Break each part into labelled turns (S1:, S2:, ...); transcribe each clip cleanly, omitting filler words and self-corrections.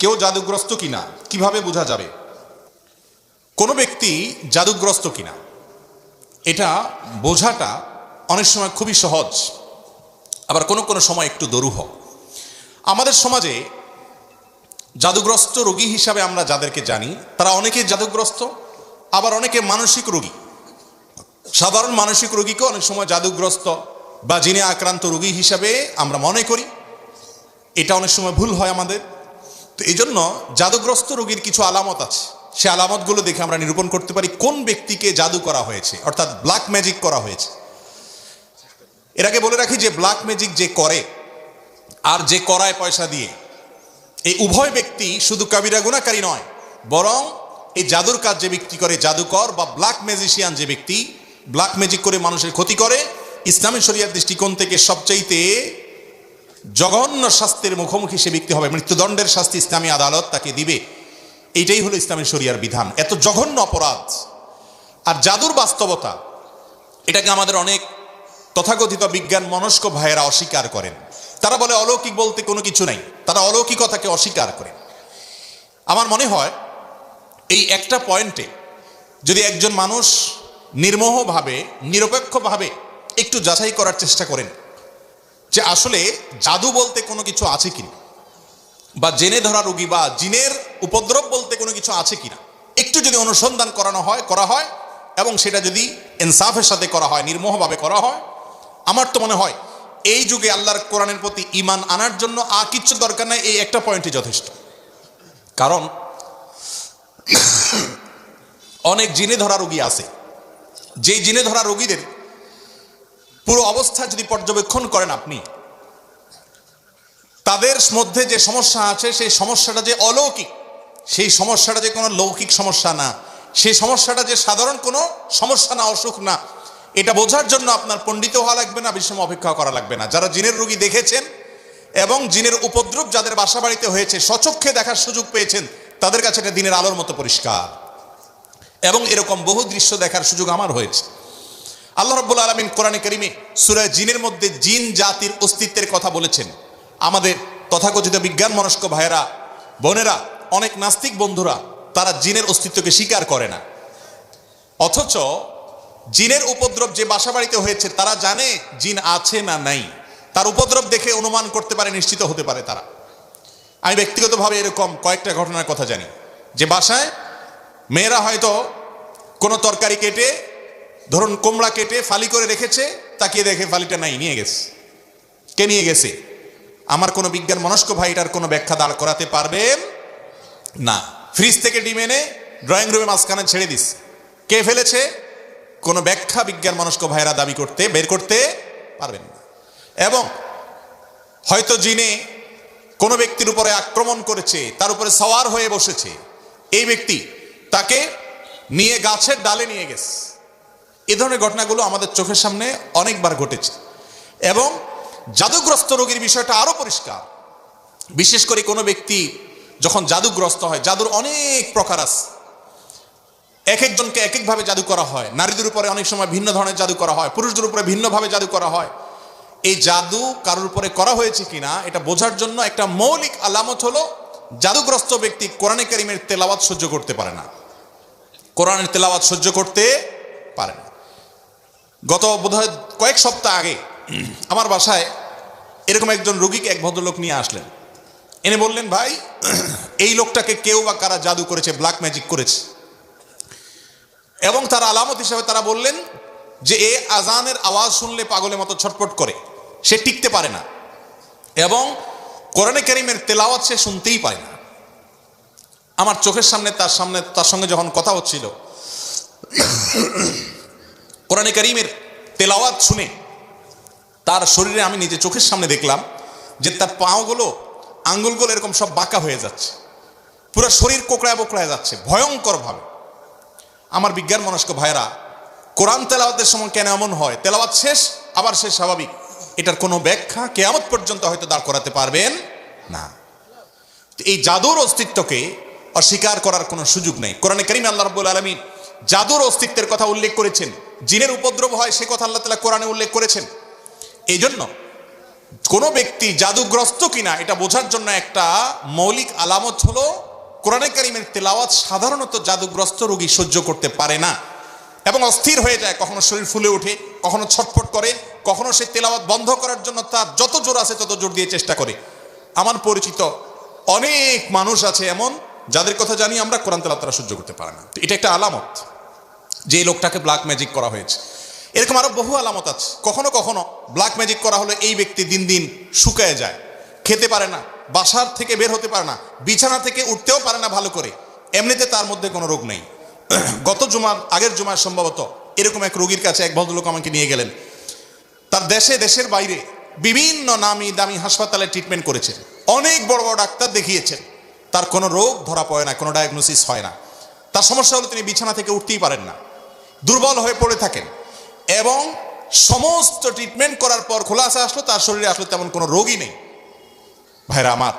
S1: কেউ জাদুগ্রস্ত কিনা কিভাবে বোঝা যাবে কোনো ব্যক্তি জাদুগ্রস্ত কিনা? এটা বোঝাটা অনেক সময় খুবই সহজ, আবার কোনো কোনো সময় একটু দুরূহ। আমাদের সমাজে জাদুগ্রস্ত রোগী হিসাবে আমরা যাদেরকে জানি তারা অনেকে জাদুগ্রস্ত, আবার অনেকে মানসিক রোগী। সাধারণ মানসিক রোগীকে অনেক সময় জাদুগ্রস্ত বা জিনে আক্রান্ত রোগী হিসাবে আমরা মনে করি। এটা অনেক সময় ভুল হয় আমাদের। তো এই জন্য জাদুগ্রস্ত রোগীর কিছু আলামত আছে, সে আলামতগুলো দেখে আমরা নিরূপণ করতে পারি কোন ব্যক্তিকে জাদু করা হয়েছে, অর্থাৎ ব্ল্যাক ম্যাজিক করা হয়েছে। এর আগে বলে রাখি যে ব্ল্যাক ম্যাজিক যে করে আর যে করায় পয়সা দিয়ে, এই উভয় ব্যক্তি শুধু কাবিরা গুনাহকারী নয়, বরং এই জাদুর কাজ যে ব্যক্তি করে, জাদুকর বা ব্ল্যাক ম্যাজিশিয়ান যে ব্যক্তি ব্ল্যাক ম্যাজিক করে মানুষের ক্ষতি করে, ইসলামী শরিয়ার দৃষ্টিকোণ থেকে সবচাইতে জঘন্য শাস্তির মুখোমুখি সে ব্যক্তি হবে। মৃত্যুদণ্ডের শাস্তি ইসলামী আদালত তাকে দিবে। এইটাই হলো ইসলামী শরিয়ার বিধান। এত জঘন্য অপরাধ। আর জাদুর বাস্তবতা এটাকে আমাদের অনেক তথাকথিত বিজ্ঞান মনস্ক ভাইয়েরা অস্বীকার করেন। তারা বলে অলৌকিক বলতে কোনো কিছু নাই, তারা অলৌকিকতাকে অস্বীকার করেন। আমার মনে হয় এই একটা পয়েন্টে যদি একজন মানুষ নির্মোহভাবে নিরপেক্ষভাবে একটু যাচাই করার চেষ্টা করেন যে আসলে জাদু বলতে কোনো কিছু আছে কিনা, বা জেনে ধরা রোগী বা জিনের উপদ্রব বলতে কোনো কিছু আছে কিনা, একটু যদি অনুসন্ধান করা হয় এবং সেটা যদি ইনসাফের সাথে করা হয়, নির্মোহভাবে করা হয়, আমার তো মনে হয় এই যুগে আল্লাহর কোরআনের প্রতি ঈমান আনার জন্য আর কিচ্ছু দরকার নাই, এই একটা পয়েন্টই যথেষ্ট। কারণ অনেক জিনে ধরা রোগী আছে, যেই জিনে ধরা রোগীদের পুরো অবস্থা যদি পর্যবেক্ষণ করেন আপনি, তাদের মধ্যে যে সমস্যা আছে সেই সমস্যাটা যে অলৌকিক, সেই সমস্যাটা যে কোনো লৌকিক সমস্যা না, সেই সমস্যাটা যে সাধারণ কোনো সমস্যা না, অসুখ না, এটা বোঝার জন্য আপনার পণ্ডিত হওয়া লাগবে না, বেশি সময় অপেক্ষা করা লাগবে না। যারা জিনের রোগী দেখেছেন এবং জিনের উপদ্রব যাদের বাসা বাড়িতে হয়েছে, স্বচক্ষে দেখার সুযোগ পেয়েছেন, তাদের কাছে এটা দিনের আলোর মতো পরিষ্কার। এবং এরকম বহু দৃশ্য দেখার সুযোগ আমার হয়েছে। আল্লাহ রাব্বুল আলামিন কোরআনে কারিমে সূরা জিনের মধ্যে জিন জাতির অস্তিত্বের কথা বলেছেন। আমাদের তথাকথিত বিজ্ঞান মনস্ক ভাইয়েরা, বোনেরা, অনেক নাস্তিক বন্ধুরা তারা জিনের অস্তিত্বকে স্বীকার করে না, অথচ জিনের উপদ্রব যে বাসা বাড়িতে হয়েছে তারা জানে জিন আছে না নাই, তার উপদ্রব দেখে অনুমান করতে পারে, নিশ্চিত হতে পারে তারা। আমি ব্যক্তিগতভাবে এরকম কয়েকটা ঘটনার কথা জানি যে বাসায় মেয়েরা হয়তো কোনো তরকারি কেটে, ধরুন কুমড়া কেটে ফালি করে রেখেছে, তাকিয়ে দেখে ফালিটা নাই, নিয়ে গেছে। কে নিয়ে গেছে? আমার কোনো বিজ্ঞান মনস্ক ভাই এটার কোনো ব্যাখ্যা দাঁড় করাতে পারবেন না। ফ্রিজ থেকে ডিম এনে ড্রয়িং রুমে মাঝখানে ছেড়ে দিস, কে ফেলেছে? কোনো ব্যাখ্যা বিজ্ঞান মনস্ক ভাইরা বের করতে পারবেন না। এবং হয়তো জিনে কোনো ব্যক্তির উপরে আক্রমণ করেছে, তার উপরে সওয়ার হয়ে বসেছে, এই ব্যক্তি তাকে নিয়ে গাছের ডালে নিয়ে গেছে। এ ধরনের ঘটনাগুলো আমাদের চোখের সামনে অনেকবার ঘটেছে। এবং জাদুগ্রস্ত রোগীর বিষয়টা আরো পরিষ্কার। বিশেষ করে কোনো ব্যক্তি যখন জাদুগ্রস্ত হয়, জাদুর অনেক প্রকার আছে, এক একজনকে এক একভাবে জাদু করা হয়। নারীদের উপরে অনেক সময় ভিন্ন ধরনের জাদু করা হয়, পুরুষদের উপরে ভিন্নভাবে জাদু করা হয়। এই জাদু কারোর উপরে করা হয়েছে কিনা এটা বোঝার জন্য একটা মৌলিক আলামত হলো জাদুগ্রস্ত ব্যক্তি কোরআনে কারিমের তেলাওয়াত সহ্য করতে পারে না, কোরআনের তেলাওয়াত সহ্য করতে পারে না। গত বোধহয় কয়েক সপ্তাহ আগে আমার বাসায় এরকম একজন রোগীকে এক ভদ্রলোক নিয়ে আসলেন, এনে বললেন, ভাই এই লোকটাকে কেউ বা কারা জাদু করেছে, ব্ল্যাক ম্যাজিক করেছে। এবং তার আলামত হিসাবে তারা বললেন যে এ আজানের আওয়াজ শুনলে পাগলের মতো ছটফট করে, সে টিকতে পারে না, এবং কোরআনে কারিমের তেলাওয়াত সে শুনতেই পারে না। আমার চোখের সামনে তার সঙ্গে যখন কথা হচ্ছিল, কোরআনে কারিমের তেলাওয়াত শুনে তার শরীরে আমি নিজে চোখের সামনে দেখলাম যে তার পাগুলো, আঙ্গুলগুলো এরকম সব বাঁকা হয়ে যাচ্ছে, পুরো শরীর কোকড়ায় বোকড়ায় যাচ্ছে ভয়ঙ্কর ভাবে। আমার বিজ্ঞান মনস্ক ভাইরা, কোরআন তেলাওয়াতের সময় কেন এমন হয়? তেলাওয়াত শেষ আবার সে স্বাভাবিক, এটার কোনো ব্যাখ্যা কিয়ামত পর্যন্ত হয়তো দাঁড় করাতে পারবেন না। এই জাদুর অস্তিত্বকে অস্বীকার করার কোনো সুযোগ নেই। কোরআনে কারিমে আল্লাহ রাব্বুল আলামিন জাদুর অস্তিত্বের কথা উল্লেখ করেছেন, জিনের উপদ্রব হয় সে কথা আল্লাহ তাআলা কোরআনে উল্লেখ করেছেন। এই জন্য কোনো ব্যক্তি জাদুগ্রস্ত কিনা এটা বোঝার জন্য একটা মৌলিক আলামত হলো কোরআনে কারীমের তেলাওয়াত সাধারণত জাদুগ্রস্ত রোগী সহ্য করতে পারে না এবং অস্থির হয়ে যায়, কখনো শরীর ফুলে ওঠে, কখনো ছটফট করে, কখনো সে তেলাওয়াত বন্ধ করার জন্য তার যত জোর আছে তত জোর দিয়ে চেষ্টা করে। আমার পরিচিত অনেক মানুষ আছে এমন যাদের কথা জানি আমরা, কোরআন তেলাওয়াত তারা সহ্য করতে পারে না। এটা একটা আলামত যে লোকটাকে ব্ল্যাক ম্যাজিক করা হয়েছে। এরকম আরো বহু আলামত আছে। কখনো কখনো ব্ল্যাক ম্যাজিক করা হলে এই ব্যক্তি দিন দিন শুকায় যায়, খেতে পারে না, বাসার থেকে বের হতে পারে না, বিছানা থেকে উঠতেও পারে না ভালো করে। এমনিতে তার মধ্যে কোনো রোগ নেই। গত জুমার আগের জুমায় সম্ভবত এরকম এক রোগীর কাছে এক ভদ্রলোক আমাকে নিয়ে গেলেন। তার দেশের বাইরে বিভিন্ন নামি দামি হাসপাতালে ট্রিটমেন্ট করেছেন, অনেক বড় বড় ডাক্তার দেখিয়েছেন, তার কোনো রোগ ধরা পড়ে না, কোনো ডায়াগনোসিস হয় না। তার সমস্যা হলো তিনি বিছানা থেকে উঠতেই পারেন না, দুর্বল হয়ে পড়ে থাকেন এবং সমস্ত ট্রিটমেন্ট করার পর খোলাসা আসলো তার শরীরে আসলে তেমন কোনো রোগই নেই। ভাইরা আমার,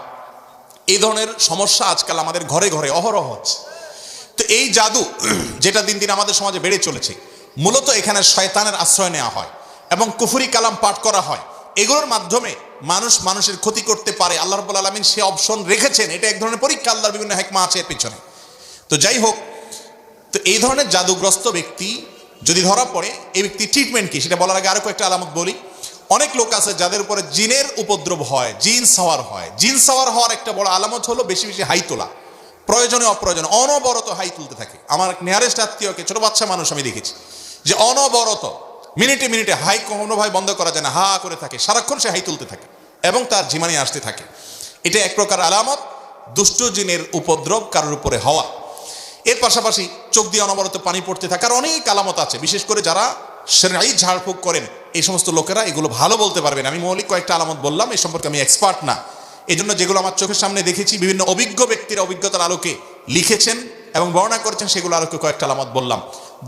S1: এই ধরনের সমস্যা আজকাল আমাদের ঘরে ঘরে অহরহ হচ্ছে। তো এই জাদু যেটা দিন দিন আমাদের সমাজে বেড়ে চলেছে, মূলত এখানে শয়তানের আশ্রয় নেওয়া হয় এবং কুফরি কালাম পাঠ করা হয়। এগুলোর মাধ্যমে মানুষের ক্ষতি করতে পারে। আল্লাহ রাব্বুল আলামিন সে অপশন রেখেছেন, এটা এক ধরনের পরীক্ষা, আল্লাহর বিভিন্ন হিকমা আছে এর পিছনে। তো যাই হোক, তো এই ধরনের জাদুগ্রস্ত ব্যক্তি যদি ধরা পড়ে, এই ব্যক্তি ট্রিটমেন্ট কি সেটা বলার আগে আরো কয়েকটা আলামত বলি। অনেক লোক আছে যাদের উপরে জিনের উপদ্রব হয়, জিন সাওয়ার হয়। জিন সাওয়ার হওয়ার একটা বড় আলামত হলো বেশি বেশি হাই তোলা, প্রয়োজনে অপ্রয়োজনে অনবরত হাই তুলতে থাকে। আমার নিয়ারেস্ট আত্মীয়কে, ছোট বাচ্চা মানুষ আমি দেখেছি যে অনবরত মিনিটে মিনিটে হাই কোনোভাবে বন্ধ করা যায় না, হা করে থাকে, সারাক্ষণ সে হাই তুলতে থাকে এবং তার ঝিমানি আসতে থাকে। এটা এক প্রকার আলামত দুষ্ট জিনের উপদ্রব কারোর উপরে হওয়া। এর পাশাপাশি চোখ দিয়ে অনবরত পানি পড়তে থাকার অনেক আলামত আছে। বিশেষ করে যারা শরঈ ঝাড়ফুঁক করেন এই সমস্ত লোকেরা এগুলো ভালো বলতে পারবেন। আমি মৌলিক কয়েকটা আলামত বললাম, এই সম্পর্কে আমি এক্সপার্ট না। এই জন্য যেগুলো আমার চোখের সামনে দেখেছি, বিভিন্ন অভিজ্ঞ ব্যক্তিরা অভিজ্ঞতার আলোকে লিখেছেন এবং বর্ণনা করেছেন, সেগুলো আলোকে কয়েকটা আলামত বললাম।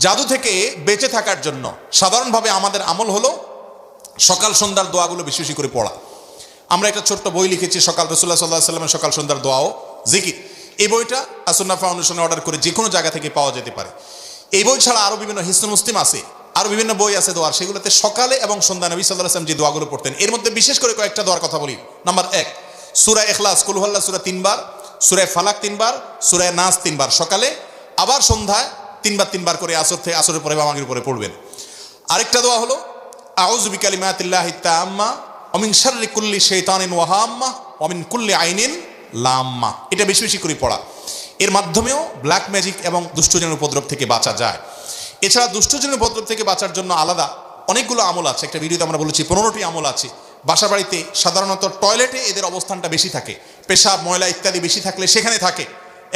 S1: জাদু থেকে বেঁচে থাকার জন্য সাধারণভাবে আমাদের আমল হলো সকাল সন্ধ্যার দোয়াগুলো বেশি বেশি করে পড়া। আমরা একটা ছোট্ট বই লিখেছি, সকাল রাসূলুল্লাহ সাল্লাল্লাহু আলাইহি ওয়াসাল্লামের সকাল সন্ধ্যার দোয়া ও জিকির। এই বইটা আসুন্নাহ ফাউন্ডেশনে অর্ডার করে যে কোনো জায়গা থেকে পাওয়া যেতে পারে। এই বই ছাড়া আরো বিভিন্ন হিসনুল মুসলিম আছে, আরো বিভিন্ন বই আছে দোয়ার, সেগুলোতে সকালে এবং সন্ধ্যা নবী সাল্লাল্লাহু আলাইহি ওয়াসাল্লাম যে দোয়াগুলো পড়তেন, এর মধ্যে বিশেষ করে কয়েকটা দোয়ার কথা বলি। নাম্বার 1, সূরা ইখলাস কুল হুয়াল্লাহু সূরা 3 বার, সূরা ফালাক 3 বার, সূরা নাস 3 বার সকালে, আবার সন্ধ্যায় 3 বার করে আসরের পরে বা মাগরিবের পরে পড়বেন। আরেকটা দোয়া হলো আউযু বিকালিমাতিল্লাহি তাম্মা ওয়া মিন শাররি কুল্লি শাইতানিন ওয়া হাম্মা ওয়া মিন কুল্লি আইনিন লাম্মা। এটা বেশি বেশি করে পড়া। এর মাধ্যমেও ব্ল্যাক ম্যাজিক এবং দুষ্টজনের উপদ্রব থেকে বাঁচা যায়। এছাড়া দুষ্টজনের উপদ্রব থেকে বাঁচার জন্য আলাদা অনেকগুলো আমল আছে। একটা ভিডিওতে আমরা বলেছি 15টি আমল আছে। বাসা বাড়িতে সাধারণত টয়লেটে এদের অবস্থানটা বেশি থাকে, পেশাব ময়লা ইত্যাদি বেশি থাকলে সেখানে থাকে,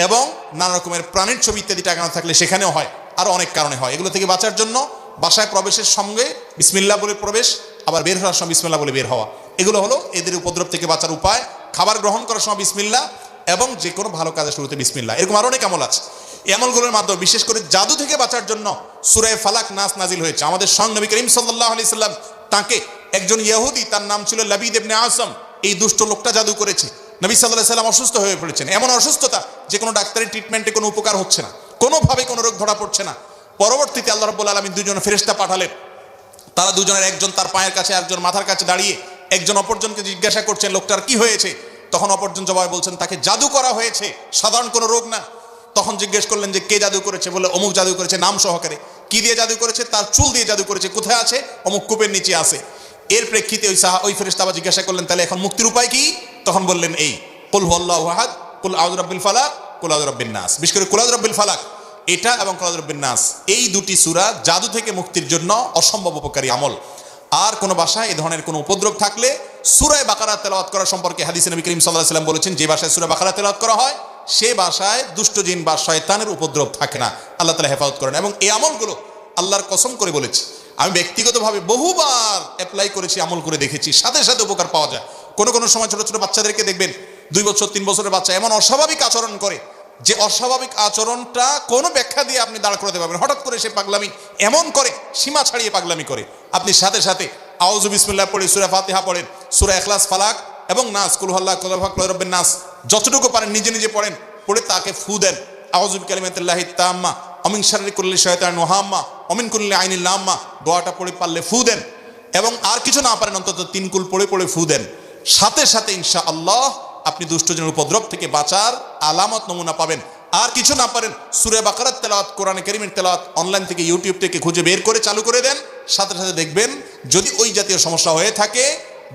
S1: এবং নানা রকমের প্রাণীর ছবি ইত্যাদি টাঙানো থাকলে সেখানেও হয়, আরও অনেক কারণে হয়। এগুলো থেকে বাঁচার জন্য বাসায় প্রবেশের সঙ্গে বিসমিল্লাহ বলে প্রবেশ, আবার বের হওয়ার সময় বিসমিল্লাহ বলে বের হওয়া, এগুলো হলো এদের উপদ্রব থেকে বাঁচার উপায়। খাবার গ্রহণ করার সময় বিসমিল্লাহ এবং যে কোনো ভালো কাজের শুরুতে বিসমিল্লাহ। এরকম আরো অনেক আমল আছে। এই আমলগুলোর মাধ্যমে বিশেষ করে জাদু থেকে বাঁচার জন্য সূরা ফালাক নাস নাজিল হয়েছে। আমাদের সঙ্গে নবী করিম সাল্লাল্লাহু আলাইহি সাল্লাম, তাকে একজন ইহুদি, তার নাম ছিল লাবিদ ইবনে আসম, এই দুষ্ট লোকটা জাদু করেছে। নবী সাল্লাল্লাহু আলাইহি সাল্লাম অসুস্থ হয়ে পড়েছেন, এমন অসুস্থতা যে কোনো ডাক্তারি ট্রিটমেন্টে কোনো উপকার হচ্ছে না, কোনোভাবে কোনো রোগ ধরা পড়ছে না। পরবর্তীতে আল্লাহ রাব্বুল আলামিন দুজন ফেরেশতা পাঠালেন। তারা দুজনের একজন তার পায়ের কাছে, একজন মাথার কাছে দাঁড়িয়ে একজন অপরজনকে জিজ্ঞাসা করছেন লোকটার কি হয়েছে। তখন অপরজন জবাবে বলছেন তাকে জাদু করা হয়েছে, সাধারণ কোনো রোগ না। তখন জিজ্ঞেস করলেন যে কে জাদু করেছে, বলে অমুক জাদু করেছে নাম সহকারে। কি দিয়ে জাদু করেছে? তার চুল দিয়ে জাদু করেছে। কোথায় আছে? অমুক কূপের নিচে আছে। এর প্রেক্ষিতে ওই ফেরেশতা আবার জিজ্ঞাসা করলেন তাহলে এখন মুক্তির উপায় কি? তখন বললেন এই কুল হুয়াল্লাহু আহাদ, কুল আউযু বিরাব্বিল ফালাক, কুল আউযু বিরাব্বিন নাস। বিশেষ করে কুল আউযু বিরাব্বিল ফালাক এটা এবং কুল আউযু বিরাব্বিন নাস, এই দুটি সূরা জাদু থেকে মুক্তির জন্য অসম্ভব উপকারী আমল। আর কোনো বাসায় এই ধরনের কোনো উপদ্রব থাকলে সূরা বাকারা তেলাওয়াত করা সম্পর্কে হাদিসে নবী করিম সাল্লাল্লাহু আলাইহি ওয়াসাল্লাম বলেছেন, যে বাসায় সূরা বাকারা তেলাওয়াত করা হয় সে বাসায় দুষ্ট জিন বা শয়তানের উপদ্রব থাকে না। আল্লাহ তাআলা হেফাজত করেন। এবং এই আমলগুলো আল্লাহর কসম করে বলেছি, আমি ব্যক্তিগতভাবে বহুবার অ্যাপ্লাই করেছি, আমল করে দেখেছি, সাথে সাথে উপকার পাওয়া যায়। কোনো কোনো সময় ছোট ছোট বাচ্চাদেরকে দেখবেন 2 বছর 3 বছরের বাচ্চা এমন অস্বাভাবিক আচরণ করে যে অস্বাভাবিক আচরণটা কোনো ব্যাখ্যা দিয়ে আপনি দাঁড় করাতে পারবেন। হঠাৎ করে সে পাগলামি এমন করে, সীমা ছাড়িয়ে পাগলামি করে, আপনি সাথে সাথে আউযু বিসমিল্লাহ পড়ে সূরা ফাতিহা পড়েন, সূরা ইখলাস ফালাক এবং নাস কুল হুয়াল্লাহু কুল আউযু বিরাব্বিন নাস যতটুকু পারেন নিজে নিজে পড়েন, পড়ে তাকে ফু দেন। আউযু বিকালিমাতিল্লাহি তাম্মা ওয়া মিন শাররি কুল্লি শাইতানিন ওয়া হাম্মা ওয়া মিন কুল্লি আইনিন লাম্মা, দোয়াটা পড়ে পারলে ফু দেন। এবং আর কিছু না পারেন অন্তত 3 কুল পড়ে পড়ে ফু দেন, সাথে সাথে ইনশাআল্লাহ আপনি দুষ্টজনের উপদ্রব থেকে বাঁচার আলামত নমুনা পাবেন। আর কিছু না পারেন সূরা বাকারার তেলাওয়াত, কোরআনে কারীমের তেলাওয়াত অনলাইন থেকে ইউটিউব থেকে খুঁজে বের করে চালু করে দেন, সাথে সাথে দেখবেন যদি ওই জাতীয় সমস্যা হয়ে থাকে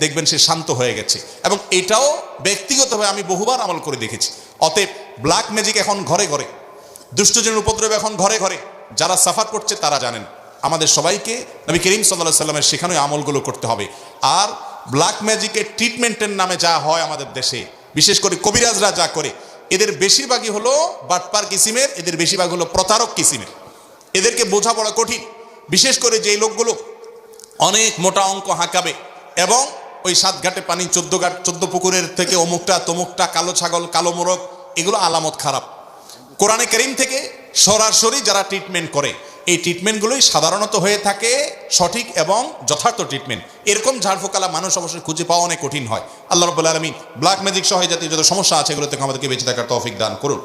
S1: দেখবেন সে শান্ত হয়ে গেছে। এবং এটাও ব্যক্তিগতভাবে আমি বহুবার আমল করে দেখেছি। অতএব ব্ল্যাক ম্যাজিক এখন ঘরে ঘরে, দুষ্টজনের উপদ্রব এখন ঘরে ঘরে, যারা সাফার করছে তারা জানেন। আমাদের সবাইকে নবী করিম সাল্লাল্লাহু আলাইহি সাল্লামের শেখানো আমলগুলো করতে হবে। আর ব্ল্যাক ম্যাজিকের ট্রিটমেন্টের নামে যা হয় আমাদের দেশে, বিশেষ করে কবিরাজরা যা করে, এদের বেশিরভাগই হলো বাটপার কিসিমের, এদের বেশিরভাগ হলো প্রতারক কিসিমের। এদেরকে বোঝা বড় কঠিন, বিশেষ করে যেই লোকগুলো অনেক মোটা অঙ্ক হাঁকাবে এবং ওই 7 ঘাটে পানি 14 পুকুরের থেকে অমুকটা তমুকটা, কালো ছাগল, কালো মোরগ, এগুলো আলামত খারাপ। কোরআনে কারীম থেকে সরাসরি যারা ট্রিটমেন্ট করে, এই ট্রিটমেন্টগুলোই সাধারণত হয়ে থাকে সঠিক এবং যথার্থ ট্রিটমেন্ট। এরকম ঝাড়ফুঁকালা মানুষ অবশ্যই খুঁজে পাওয়া অনেক কঠিন হয়। আল্লাহ রাব্বুল আলামিন ব্ল্যাক ম্যাজিক সহ জাতীয় যত সমস্যা আছে এগুলো থেকে আমাদেরকে বেঁচে থাকার তৌফিক দান করুন।